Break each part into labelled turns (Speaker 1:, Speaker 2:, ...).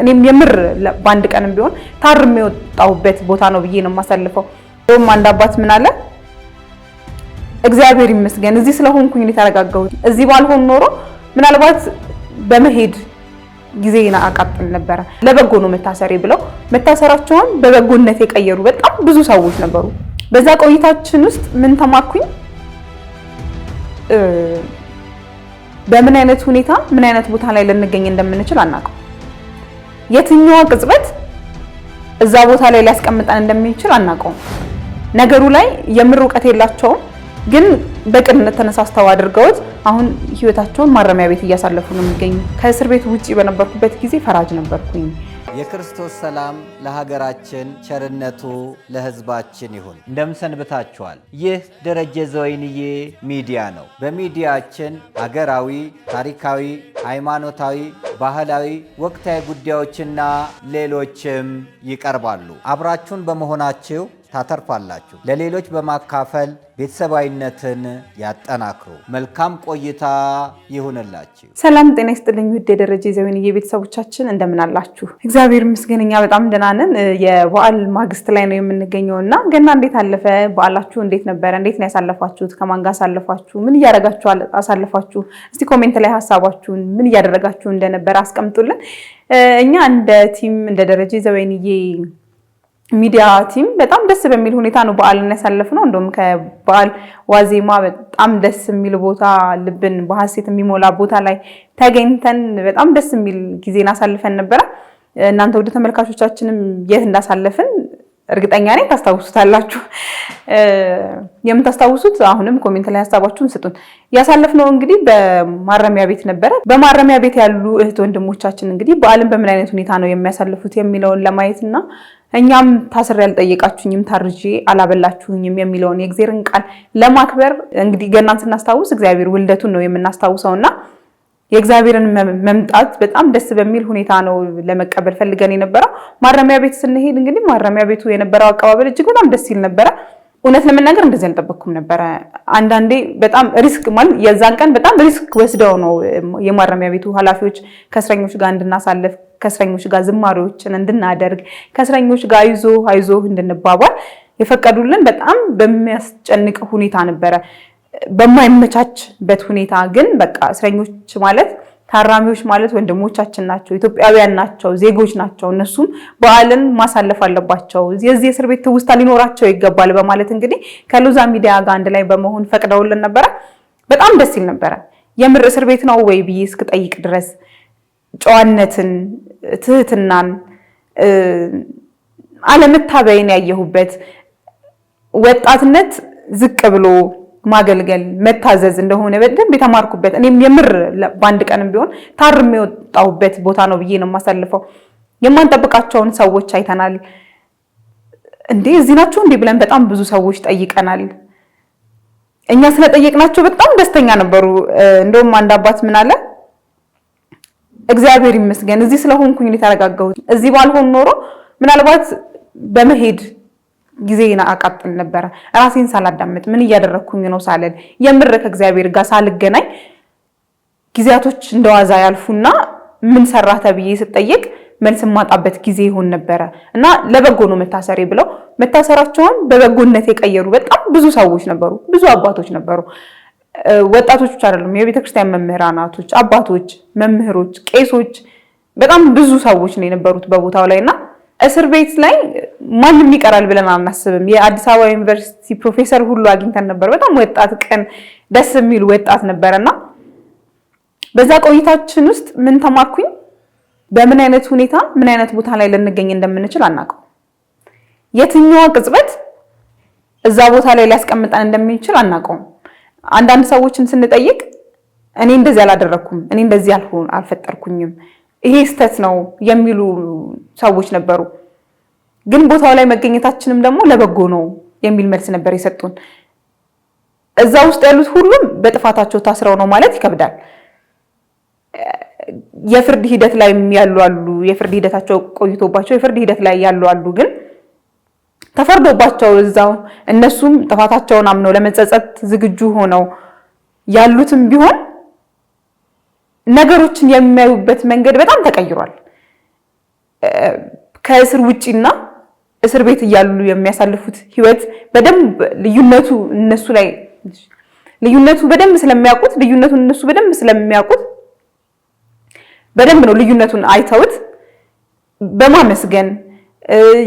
Speaker 1: እኔም የምር ባንድ ቀንም ቢሆን ታርም የወጣሁበት ቦታ ነው ብዬ ነው የማሳልፈው። አንድ አባት ምን አለ፣ እግዚአብሔር ይመስገን እዚህ ስለሆንኩኝ ተረጋጋሁት። እዚህ ባልሆን ኖሮ ምናልባት በመሄድ ጊዜና አቃጥል ነበር። ለበጎ ነው መታሰሪ ብለው መታሰራቸውን በበጎነት የቀየሩ በጣም ብዙ ሰዎች ነበሩ። በዛ ቆይታችን ውስጥ ምን ተማርኩኝ? በምን አይነት ሁኔታ ምን አይነት ቦታ ላይ ልንገኝ እንደምንችል አናውቅም። የትኛው ቅጽበት እዛ ቦታ ላይ ሊያስቀምጠን እንደሚችል አናውቀውም። ነገሩ ላይ የምር ዕውቀት የላቸውም፣ ግን በቅንነት ተነሳስተው አድርገውት አሁን ህይወታቸውን ማረሚያ ቤት እያሳለፉ ነው የሚገኙ። ከእስር ቤት ውጪ በነበርኩበት ጊዜ ፈራጅ ነበርኩኝ።
Speaker 2: የክርስቶስ ሰላም ለሀገራችን፣ ቸርነቱ ለህዝባችን ይሁን። እንደምሰንብታችኋል። ይህ ደረጀ ዘወይንዬ ሚዲያ ነው። በሚዲያችን ሀገራዊ፣ ታሪካዊ፣ ሃይማኖታዊ፣ ባህላዊ፣ ወቅታዊ ጉዳዮችና ሌሎችም ይቀርባሉ። አብራችሁን በመሆናችሁ ታተርፋላችሁ። ለሌሎች በማካፈል ቤተሰባዊነትን ያጠናክሩ። መልካም ቆይታ ይሁንላችሁ።
Speaker 1: ሰላም ጤና ይስጥልኝ ውድ የደረጀ ዘወይንዬ ቤተሰቦቻችን እንደምን አላችሁ? እግዚአብሔር ይመስገን እኛ በጣም ደህና ነን። የበዓል ማግስት ላይ ነው የምንገኘውና ገና እንዴት አለፈ? በዓላችሁ እንዴት ነበረ? እንዴት ነው ያሳለፋችሁት? ከማን ጋር አሳለፋችሁ? ምን እያደረጋችሁ አሳለፋችሁ? እስቲ ኮሜንት ላይ ሀሳባችሁን ምን እያደረጋችሁ እንደነበረ አስቀምጡልን። እኛ እንደ ቲም እንደ ደረጀ ዘወይንዬ ሚዲያ ቲም በጣም ደስ በሚል ሁኔታ ነው በዓልን ያሳለፍነው። እንደውም ከበዓል ዋዜማ በጣም ደስ የሚል ቦታ፣ ልብን በሐሴት የሚሞላ ቦታ ላይ ተገኝተን በጣም ደስ የሚል ጊዜን አሳልፈን ነበረ። እናንተ ወደ ተመልካቾቻችንም የት እንዳሳለፍን እርግጠኛ ነኝ ታስታውሱታላችሁ። የምታስታውሱት አሁንም ኮሜንት ላይ ሀሳባችሁን ስጡን። ያሳለፍነው እንግዲህ በማረሚያ ቤት ነበረ። በማረሚያ ቤት ያሉ እህት ወንድሞቻችን እንግዲህ በዓልን በምን አይነት ሁኔታ ነው የሚያሳልፉት የሚለውን ለማየትና እኛም ታስሬ ያልጠየቃችሁኝም ታርጄ አላበላችሁኝም የሚለውን የእግዚአብሔርን ቃል ለማክበር እንግዲህ ገናን ስናስታውስ እግዚአብሔር ውልደቱን ነው የምናስታውሰውና የእግዚአብሔርን መምጣት በጣም ደስ በሚል ሁኔታ ነው ለመቀበል ፈልገን የነበረው። ማረሚያ ቤት ስንሄድ እንግዲህ ማረሚያ ቤቱ የነበረው አቀባበል እጅግ በጣም ደስ ይል ነበረ። እውነት ለመናገር እንደዚህ አልጠበቅኩም ነበረ። አንዳንዴ በጣም ሪስክ ማለት የዛን ቀን በጣም ሪስክ ወስደው ነው የማረሚያ ቤቱ ኃላፊዎች ከእስረኞች ጋር እንድናሳልፍ፣ ከእስረኞች ጋር ዝማሬዎችን እንድናደርግ፣ ከእስረኞች ጋር አይዞ እንድንባባል የፈቀዱልን። በጣም በሚያስጨንቅ ሁኔታ ነበረ፣ በማይመቻችበት ሁኔታ ግን በቃ እስረኞች ማለት ታራሚዎች ማለት ወንድሞቻችን ናቸው፣ ኢትዮጵያውያን ናቸው፣ ዜጎች ናቸው። እነሱም በዓልን ማሳለፍ አለባቸው፣ የዚህ እስር ቤት ትውስታ ሊኖራቸው ይገባል በማለት እንግዲህ ከሉዛ ሚዲያ ጋር አንድ ላይ በመሆን ፈቅደውልን ነበረ። በጣም ደስ ይል ነበረ። የምር እስር ቤት ነው ወይ ብዬ እስክጠይቅ ድረስ ጨዋነትን፣ ትህትናን፣ አለመታበይን ያየሁበት ወጣትነት ዝቅ ብሎ ማገልገል መታዘዝ እንደሆነ በደንብ የተማርኩበት እኔም የምር ባንድ ቀንም ቢሆን ታርም የወጣሁበት ቦታ ነው ብዬ ነው የማሳልፈው። የማንጠብቃቸውን ሰዎች አይተናል። እንዴ እዚህ ናቸው እንዴ ብለን በጣም ብዙ ሰዎች ጠይቀናል። እኛ ስለጠየቅናቸው በጣም ደስተኛ ነበሩ። እንደውም አንድ አባት ምን አለ፣ እግዚአብሔር ይመስገን እዚህ ስለሆንኩኝ ተረጋጋሁት። እዚህ ባልሆን ኖሮ ምናልባት በመሄድ ጊዜና አቃጥል ነበር። ራሴን ሳላዳምጥ ምን እያደረኩኝ ነው ሳልል የምር ከእግዚአብሔር ጋር ሳልገናኝ ጊዜያቶች እንደዋዛ ያልፉና ምን ሰራህ ተብዬ ስጠየቅ መልስ ማጣበት ጊዜ ይሆን ነበረ እና ለበጎ ነው መታሰሪ ብለው መታሰራቸውን በበጎነት የቀየሩ በጣም ብዙ ሰዎች ነበሩ፣ ብዙ አባቶች ነበሩ። ወጣቶች አይደሉም፣ የቤተክርስቲያን መምህራናቶች፣ አባቶች፣ መምህሮች፣ ቄሶች፣ በጣም ብዙ ሰዎች ነው የነበሩት በቦታው ላይና እስር ቤት ላይ ማንም ይቀራል ብለን አናስብም። የአዲስ አበባ ዩኒቨርሲቲ ፕሮፌሰር ሁሉ አግኝተን ነበር። በጣም ወጣት ቀን ደስ የሚል ወጣት ነበርና በዛ ቆይታችን ውስጥ ምን ተማርኩኝ? በምን አይነት ሁኔታ ምን አይነት ቦታ ላይ ልንገኝ እንደምንችል አናውቀው። የትኛው ቅጽበት እዛ ቦታ ላይ ሊያስቀምጠን እንደሚችል አናውቀውም። አንዳንድ ሰዎችን ስንጠይቅ እኔ እንደዚህ አላደረኩም፣ እኔ እንደዚህ አልፈጠርኩኝም፣ ይሄ ስተት ነው የሚሉ ሰዎች ነበሩ። ግን ቦታው ላይ መገኘታችንም ደግሞ ለበጎ ነው የሚል መልስ ነበር የሰጡን። እዛ ውስጥ ያሉት ሁሉም በጥፋታቸው ታስረው ነው ማለት ይከብዳል። የፍርድ ሂደት ላይ ያሉ አሉ፣ የፍርድ ሂደታቸው ቆይቶባቸው የፍርድ ሂደት ላይ ያሉ አሉ። ግን ተፈርዶባቸው እዛው እነሱም ጥፋታቸውን አምነው ለመጸጸት ዝግጁ ሆነው ያሉትም ቢሆን ነገሮችን የሚያዩበት መንገድ በጣም ተቀይሯል። ከእስር ውጪና እስር ቤት እያሉ የሚያሳልፉት ህይወት በደንብ ልዩነቱ በደንብ ስለሚያውቁት በደንብ ነው ልዩነቱን አይተውት በማመስገን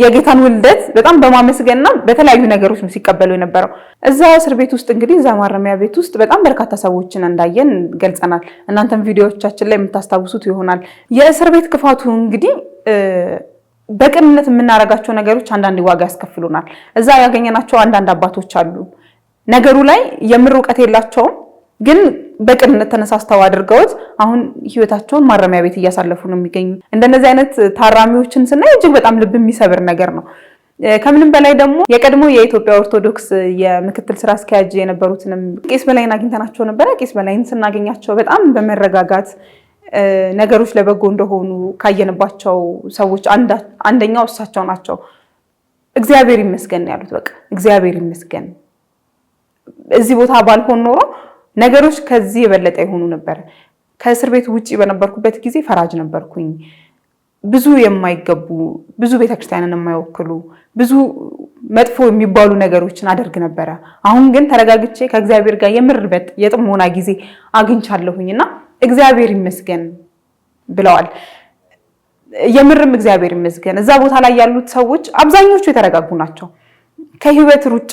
Speaker 1: የጌታን ውልደት በጣም በማመስገንና በተለያዩ ነገሮች ነው ሲቀበሉ የነበረው። እዛ እስር ቤት ውስጥ እንግዲህ እዛ ማረሚያ ቤት ውስጥ በጣም በርካታ ሰዎችን እንዳየን ገልጸናል። እናንተም ቪዲዮዎቻችን ላይ የምታስታውሱት ይሆናል። የእስር ቤት ክፋቱ እንግዲህ በቅንነት የምናደርጋቸው ነገሮች አንዳንድ ዋጋ ያስከፍሉናል። እዛ ያገኘናቸው አንዳንድ አባቶች አሉ። ነገሩ ላይ የምር እውቀት የላቸውም፣ ግን በቅንነት ተነሳስተው አድርገውት አሁን ህይወታቸውን ማረሚያ ቤት እያሳለፉ ነው የሚገኙት። እንደነዚህ አይነት ታራሚዎችን ስናይ እጅግ በጣም ልብ የሚሰብር ነገር ነው። ከምንም በላይ ደግሞ የቀድሞ የኢትዮጵያ ኦርቶዶክስ የምክትል ስራ አስኪያጅ የነበሩትንም ቄስ በላይን አግኝተናቸው ነበረ። ቄስ በላይን ስናገኛቸው በጣም በመረጋጋት ነገሮች ለበጎ እንደሆኑ ካየንባቸው ሰዎች አንደኛው እሳቸው ናቸው። እግዚአብሔር ይመስገን ያሉት። በቃ እግዚአብሔር ይመስገን፣ እዚህ ቦታ ባልሆን ኖሮ ነገሮች ከዚህ የበለጠ ይሆኑ ነበር። ከእስር ቤት ውጪ በነበርኩበት ጊዜ ፈራጅ ነበርኩኝ። ብዙ የማይገቡ ብዙ ቤተክርስቲያንን የማይወክሉ ብዙ መጥፎ የሚባሉ ነገሮችን አደርግ ነበረ። አሁን ግን ተረጋግቼ ከእግዚአብሔር ጋር የምርበት የጥሞና ጊዜ አግኝቻለሁኝና እግዚአብሔር ይመስገን ብለዋል። የምርም እግዚአብሔር ይመስገን። እዛ ቦታ ላይ ያሉት ሰዎች አብዛኞቹ የተረጋጉ ናቸው። ከህይወት ሩጫ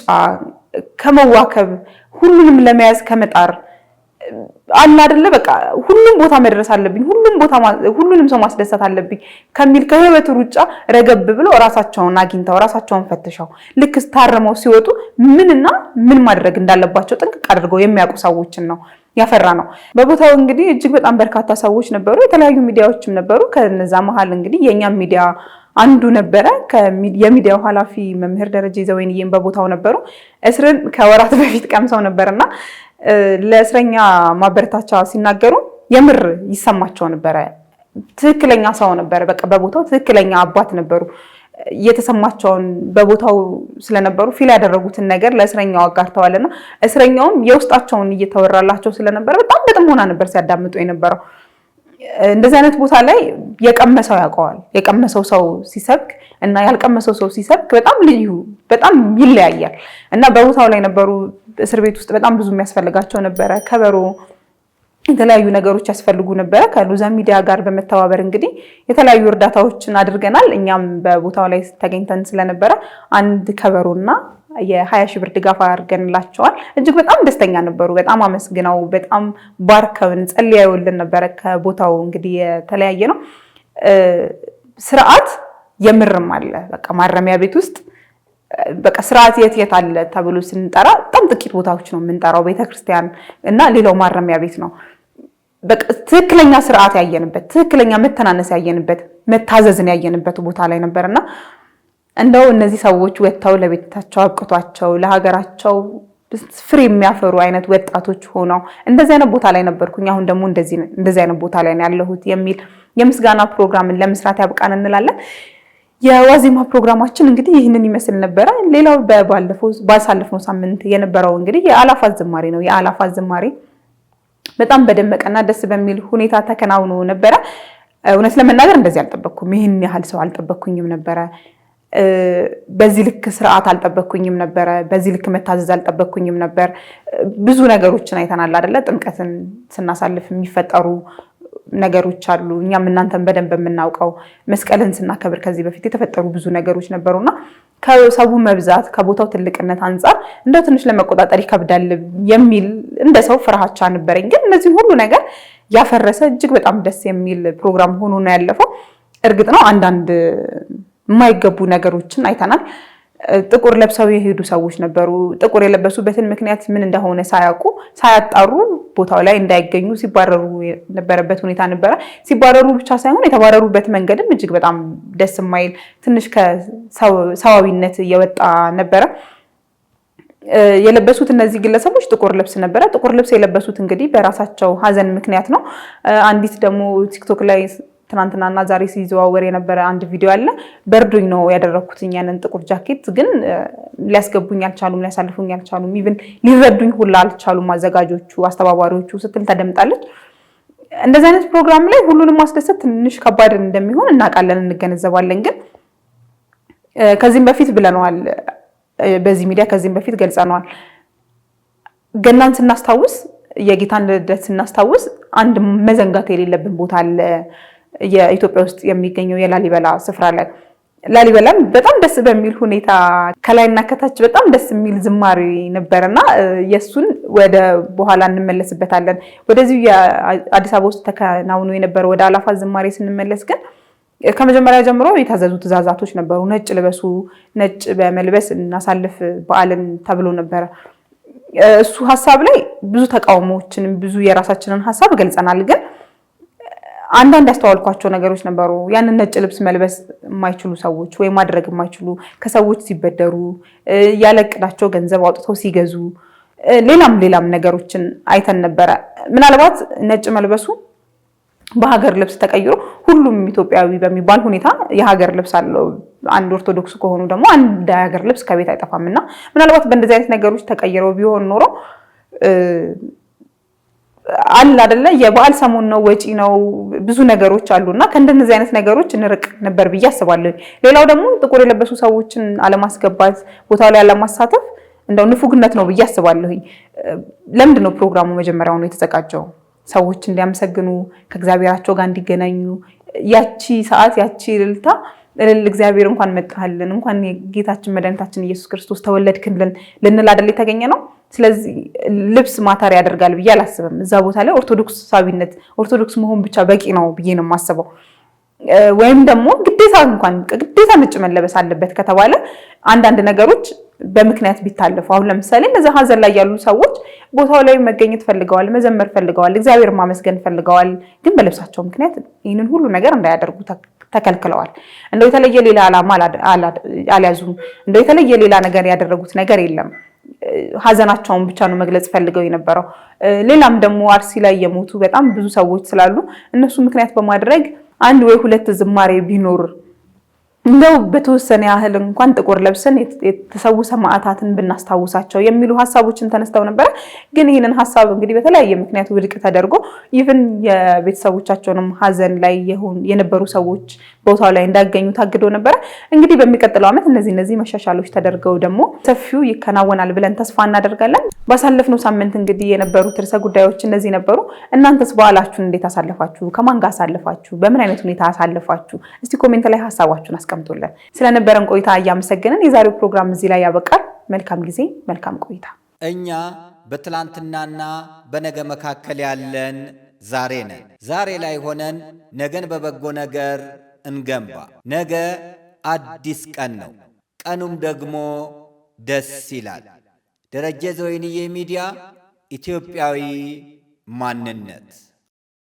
Speaker 1: ከመዋከብ ሁሉንም ለመያዝ ከመጣር አለ አይደለ በቃ ሁሉም ቦታ መድረስ አለብኝ፣ ሁሉንም ሰው ማስደሰት አለብኝ ከሚል ከህይወት ሩጫ ረገብ ብለው ራሳቸውን አግኝተው ራሳቸውን ፈትሸው ልክ ታርመው ሲወጡ ምንና ምን ማድረግ እንዳለባቸው ጥንቅቅ አድርገው የሚያውቁ ሰዎችን ነው ያፈራ ነው። በቦታው እንግዲህ እጅግ በጣም በርካታ ሰዎች ነበሩ፣ የተለያዩ ሚዲያዎችም ነበሩ። ከነዛ መሃል እንግዲህ የኛም ሚዲያ አንዱ ነበረ። የሚዲያው ኃላፊ መምህር ደረጀ ዘወይንዬም በቦታው ነበሩ። እስርን ከወራት በፊት ቀምሰው ነበርና ለእስረኛ ማበረታቻ ሲናገሩ የምር ይሰማቸው ነበረ። ትክክለኛ ሰው ነበረ። በቃ በቦታው ትክክለኛ አባት ነበሩ። የተሰማቸውን በቦታው ስለነበሩ ፊል ያደረጉትን ነገር ለእስረኛው አጋርተዋልና እስረኛውም የውስጣቸውን እየተወራላቸው ስለነበረ በጣም በጥሞና ነበር ሲያዳምጡ የነበረው። እንደዚህ አይነት ቦታ ላይ የቀመሰው ያውቀዋል። የቀመሰው ሰው ሲሰብክ እና ያልቀመሰው ሰው ሲሰብክ በጣም ይለያያል። እና በቦታው ላይ ነበሩ። እስር ቤት ውስጥ በጣም ብዙ የሚያስፈልጋቸው ነበረ። ከበሮ፣ የተለያዩ ነገሮች ያስፈልጉ ነበረ። ከሉዛ ሚዲያ ጋር በመተባበር እንግዲህ የተለያዩ እርዳታዎችን አድርገናል። እኛም በቦታው ላይ ተገኝተን ስለነበረ አንድ ከበሮና የ20 ሺህ ብር ድጋፍ አድርገንላቸዋል። እጅግ በጣም ደስተኛ ነበሩ። በጣም አመስግነው በጣም ባርከውን ጸልየውልን ነበረ። ከቦታው እንግዲህ የተለያየ ነው ስርዓት የምርም አለ። በቃ ማረሚያ ቤት ውስጥ በቃ ስርዓት የት አለ ተብሎ ስንጠራ በጣም ጥቂት ቦታዎች ነው የምንጠራው፣ ቤተክርስቲያን እና ሌላው ማረሚያ ቤት ነው። በቃ ትክክለኛ ስርዓት ያየንበት፣ ትክክለኛ መተናነስ ያየንበት፣ መታዘዝን ያየንበት ቦታ ላይ ነበርና እንደው እነዚህ ሰዎች ወጥተው ለቤታቸው አብቅቷቸው ለሀገራቸው ፍሬ የሚያፈሩ አይነት ወጣቶች ሆነው እንደዚህ አይነት ቦታ ላይ ነበርኩኝ። አሁን ደግሞ እንደዚህ አይነት ቦታ ላይ ነው ያለሁት የሚል የምስጋና ፕሮግራምን ለመስራት ያብቃን እንላለን። የዋዜማ ፕሮግራማችን እንግዲህ ይህንን ይመስል ነበረ። ሌላው ባሳለፍነው ሳምንት የነበረው እንግዲህ የአላፋት ዝማሬ ነው። የአላፋት ዝማሬ በጣም በደመቀና ደስ በሚል ሁኔታ ተከናውኖ ነበረ። እውነት ለመናገር እንደዚህ አልጠበቅኩም። ይህን ያህል ሰው አልጠበቅኩኝም ነበረ። በዚህ ልክ ስርዓት አልጠበቅኩኝም ነበረ። በዚህ ልክ መታዘዝ አልጠበቅኩኝም ነበር። ብዙ ነገሮችን አይተናል አይደለ? ጥምቀትን ስናሳልፍ የሚፈጠሩ ነገሮች አሉ። እኛም እናንተን በደንብ የምናውቀው መስቀልን ስናከብር ከዚህ በፊት የተፈጠሩ ብዙ ነገሮች ነበሩና ከሰው መብዛት ከቦታው ትልቅነት አንጻር እንደው ትንሽ ለመቆጣጠር ይከብዳል የሚል እንደ ሰው ፍርሃቻ ነበረኝ። ግን እነዚህ ሁሉ ነገር ያፈረሰ እጅግ በጣም ደስ የሚል ፕሮግራም ሆኖ ነው ያለፈው። እርግጥ ነው አንዳንድ የማይገቡ ነገሮችን አይተናል። ጥቁር ለብሰው የሄዱ ሰዎች ነበሩ። ጥቁር የለበሱበትን ምክንያት ምን እንደሆነ ሳያውቁ ሳያጣሩ ቦታው ላይ እንዳይገኙ ሲባረሩ የነበረበት ሁኔታ ነበረ። ሲባረሩ ብቻ ሳይሆን የተባረሩበት መንገድም እጅግ በጣም ደስ የማይል ትንሽ ከሰዋዊነት እየወጣ ነበረ። የለበሱት እነዚህ ግለሰቦች ጥቁር ልብስ ነበረ። ጥቁር ልብስ የለበሱት እንግዲህ በራሳቸው ሀዘን ምክንያት ነው። አንዲት ደግሞ ቲክቶክ ላይ ትናንትናና ዛሬ ሲዘዋወር የነበረ አንድ ቪዲዮ አለ። በርዶኝ ነው ያደረኩት ያንን ጥቁር ጃኬት፣ ግን ሊያስገቡኝ አልቻሉም፣ ሊያሳልፉኝ አልቻሉም፣ ኢቭን ሊረዱኝ ሁላ አልቻሉም አዘጋጆቹ፣ አስተባባሪዎቹ ስትል ተደምጣለች። እንደዚህ አይነት ፕሮግራም ላይ ሁሉንም ማስደሰት ትንሽ ከባድ እንደሚሆን እናውቃለን፣ እንገነዘባለን። ግን ከዚህም በፊት ብለነዋል፣ በዚህ ሚዲያ ከዚህም በፊት ገልጸነዋል። ገናን ስናስታውስ፣ የጌታን ልደት ስናስታውስ አንድ መዘንጋት የሌለብን ቦታ አለ፣ የኢትዮጵያ ውስጥ የሚገኘው የላሊበላ ስፍራ ላይ። ላሊበላም በጣም ደስ በሚል ሁኔታ ከላይና ከታች በጣም ደስ የሚል ዝማሬ ነበርና የሱን ወደ በኋላ እንመለስበታለን። ወደዚህ የአዲስ አበባ ውስጥ ተከናውኖ የነበረ ወደ አላፋት ዝማሬ ስንመለስ ግን ከመጀመሪያ ጀምሮ የታዘዙ ትእዛዛቶች ነበሩ። ነጭ ልበሱ፣ ነጭ በመልበስ እናሳልፍ በዓልን ተብሎ ነበረ። እሱ ሀሳብ ላይ ብዙ ተቃውሞዎችንም ብዙ የራሳችንን ሀሳብ ገልጸናል። ግን አንዳንድ ያስተዋልኳቸው ነገሮች ነበሩ። ያንን ነጭ ልብስ መልበስ የማይችሉ ሰዎች ወይ ማድረግ የማይችሉ ከሰዎች ሲበደሩ፣ ያለቅዳቸው ገንዘብ አውጥተው ሲገዙ፣ ሌላም ነገሮችን አይተን ነበረ። ምናልባት ነጭ መልበሱ በሀገር ልብስ ተቀይሮ ሁሉም ኢትዮጵያዊ በሚባል ሁኔታ የሀገር ልብስ አለው። አንድ ኦርቶዶክስ ከሆኑ ደግሞ አንድ የሀገር ልብስ ከቤት አይጠፋምና ምናልባት በእንደዚህ አይነት ነገሮች ተቀይረው ቢሆን ኖሮ አለ አይደለ፣ የበዓል ሰሞን ነው፣ ወጪ ነው፣ ብዙ ነገሮች አሉና ከእንደነዚህ አይነት ነገሮች እንርቅ ነበር ብዬ አስባለሁ። ሌላው ደግሞ ጥቁር የለበሱ ሰዎችን አለማስገባት፣ ቦታው ላይ አለማሳተፍ እንደው ንፉግነት ነው ብዬ አስባለሁ። ለምንድን ነው ፕሮግራሙ መጀመሪያው ነው የተዘጋጀው? ሰዎች እንዲያመሰግኑ፣ ከእግዚአብሔራቸው ጋር እንዲገናኙ፣ ያቺ ሰዓት ያቺ እልልታ እግዚአብሔር እንኳን መጣልን፣ እንኳን ጌታችን መድኃኒታችን ኢየሱስ ክርስቶስ ተወለድክልን ልንል አይደል የተገኘ ነው። ስለዚህ ልብስ ማታር ያደርጋል ብዬ አላስብም። እዛ ቦታ ላይ ኦርቶዶክሳዊነት፣ ኦርቶዶክስ መሆን ብቻ በቂ ነው ብዬ ነው የማስበው። ወይም ደግሞ ግዴታ ነጭ መለበስ አለበት ከተባለ አንዳንድ ነገሮች በምክንያት ቢታለፉ፣ አሁን ለምሳሌ እነዛ ሀዘን ላይ ያሉ ሰዎች ቦታው ላይ መገኘት ፈልገዋል፣ መዘመር ፈልገዋል፣ እግዚአብሔር ማመስገን ፈልገዋል። ግን በልብሳቸው ምክንያት ይህንን ሁሉ ነገር እንዳያደርጉ ተከልክለዋል። እንደው የተለየ ሌላ ዓላማ አልያዙም። እንደው የተለየ ሌላ ነገር ያደረጉት ነገር የለም። ሀዘናቸውን ብቻ ነው መግለጽ ፈልገው የነበረው። ሌላም ደግሞ አርሲ ላይ የሞቱ በጣም ብዙ ሰዎች ስላሉ እነሱ ምክንያት በማድረግ አንድ ወይ ሁለት ዝማሬ ቢኖር እንደው በተወሰነ ያህል እንኳን ጥቁር ለብሰን የተሰዉ ሰማዕታትን ብናስታውሳቸው የሚሉ ሀሳቦችን ተነስተው ነበረ። ግን ይህንን ሀሳብ እንግዲህ በተለያየ ምክንያት ውድቅ ተደርጎ ኢቭን የቤተሰቦቻቸውንም ሀዘን ላይ የነበሩ ሰዎች ቦታው ላይ እንዳገኙ ታግዶ ነበረ። እንግዲህ በሚቀጥለው ዓመት እነዚህ መሻሻሎች ተደርገው ደግሞ ሰፊው ይከናወናል ብለን ተስፋ እናደርጋለን። ባሳለፍነው ሳምንት እንግዲህ የነበሩት ርዕሰ ጉዳዮች እነዚህ ነበሩ። እናንተስ በዓላችሁን እንዴት አሳለፋችሁ? ከማን ጋር አሳለፋችሁ? በምን አይነት ሁኔታ አሳለፋችሁ? እስቲ ኮሜንት ላይ ሀሳባችሁን አስቀምጡልን። ስለነበረን ቆይታ እያመሰገንን የዛሬው ፕሮግራም እዚህ ላይ ያበቃል። መልካም ጊዜ፣ መልካም ቆይታ።
Speaker 2: እኛ በትላንትናና በነገ መካከል ያለን ዛሬ ነን። ዛሬ ላይ ሆነን ነገን በበጎ ነገር እንገንባ። ነገ አዲስ ቀን ነው፣ ቀኑም ደግሞ ደስ ይላል። ደረጀ ዘወይንዬ ሚዲያ፣ ኢትዮጵያዊ ማንነት።